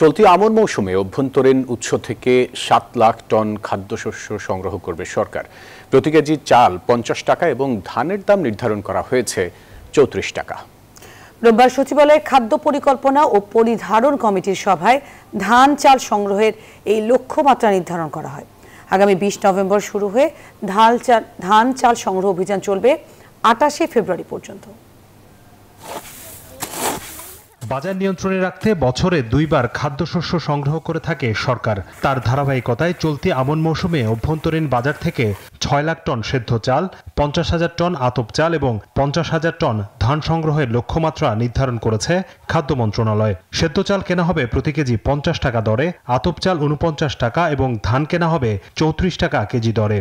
চলতি আমন মৌসুমে অভ্যন্তরীণ উৎস থেকে ৭ লাখ টন খাদ্যশস্য সংগ্রহ করবে সরকার। প্রতি কেজি চাল ৫০ টাকা এবং ধানের দাম নির্ধারণ করা হয়েছে ৩৪ টাকা। রোববার সচিবালয়ের খাদ্য পরিকল্পনা ও পরিধারণ কমিটির সভায় ধান চাল সংগ্রহের এই লক্ষ্যমাত্রা নির্ধারণ করা হয়। আগামী ২০ নভেম্বর শুরু হয়ে ধান চাল সংগ্রহ অভিযান চলবে ২৮ ফেব্রুয়ারি পর্যন্ত। বাজার নিয়ন্ত্রণে রাখতে বছরে ২ বার খাদ্যশস্য সংগ্রহ করে থাকে সরকার। তার ধারাবাহিকতায় চলতি আমন মৌসুমে অভ্যন্তরীণ বাজার থেকে ৬ লাখ টন সেদ্ধ চাল, ৫০,০০০ টন আতপ চাল এবং ৫০,০০০ টন ধান সংগ্রহের লক্ষ্যমাত্রা নির্ধারণ করেছে খাদ্য মন্ত্রণালয়। সেদ্ধ চাল কেনা হবে প্রতি কেজি ৫০ টাকা দরে, আতপ চাল ৪৯ টাকা এবং ধান কেনা হবে ৩৪ টাকা কেজি দরে।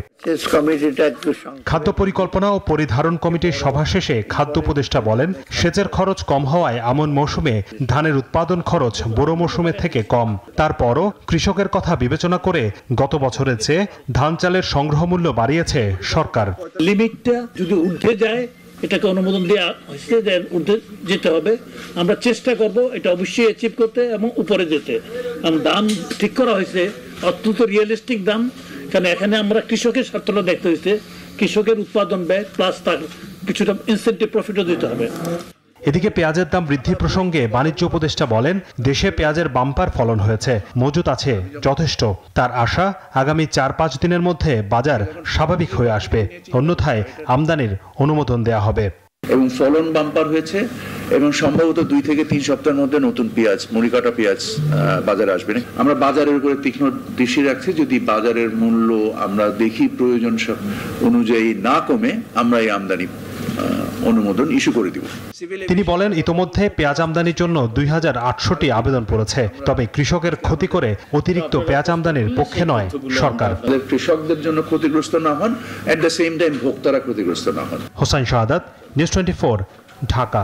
খাদ্য পরিকল্পনা ও পরিধারণ কমিটির সভা শেষে খাদ্য উপদেষ্টা বলেন, সেচের খরচ কম হওয়ায় আমন মৌসুমে ধানের উৎপাদন খরচ বোরো মৌসুমের থেকে কম। তারপরও কৃষকের কথা বিবেচনা করে গত বছরের চেয়ে ধান চালের সংগ্রহ মূল্য বাড়িয়েছে সরকার। লিমিটটা যদি উঠে যায়, এটাকে অনুমোদন দেওয়া হয়েছে যে উঠে যেতে হবে। আমরা চেষ্টা করব এটা অবশ্যই অ্যাচিভ করতে এবং উপরে যেতে। দাম ঠিক করা হয়েছে অত্যন্ত রিয়েলিস্টিক দাম, কারণ এখানে আমরা কৃষকের স্বার্থটা দেখতে হয়েছে। কৃষকের উৎপাদন ব্যয় প্লাস তার কিছুটা ইনসেন্টিভ প্রফিটও দিতে হবে। এদিকে পেঁয়াজের দাম বৃদ্ধি প্রসঙ্গে বাণিজ্য উপদেষ্টা বলেন, দেশে পেঁয়াজের বাম্পার ফলন হয়েছে, মজুত আছে যথেষ্ট। তার আশা আগামী ৪-৫ দিনের মধ্যে বাজার স্বাভাবিক হয়ে আসবে, অন্যথায় আমদানির অনুমোদন দেয়া হবে। এবং ফলন বাম্পার হয়েছে এবং সম্ভবত 2 থেকে 3 সপ্তাহের মধ্যে নতুন পেঁয়াজ, মুড়িকাটা পেঁয়াজ বাজারে আসবে। আমরা বাজারের উপরে তীক্ষ্ণ দৃষ্টি রাখছি। যদি বাজারের মূল্য আমরা দেখি প্রয়োজন অনুযায়ী না কমে, আমরা এই আমদানি অনুমোদন ইস্যু করে দিব। তিনি বলেন, ইতোমধ্যে পেঁয়াজ আমদানির জন্য ২,৮০০টি আবেদন পড়েছে, তবে কৃষকের ক্ষতি করে অতিরিক্ত পেঁয়াজ আমদানির পক্ষে নয় সরকার। কৃষকদের জন্য ক্ষতিগ্রস্ত না হন, এট দ্য সেম টাইম ভোক্তারা ক্ষতিগ্রস্ত না হন। হোসাইন শাহাদাত, নিউজ 24, ঢাকা।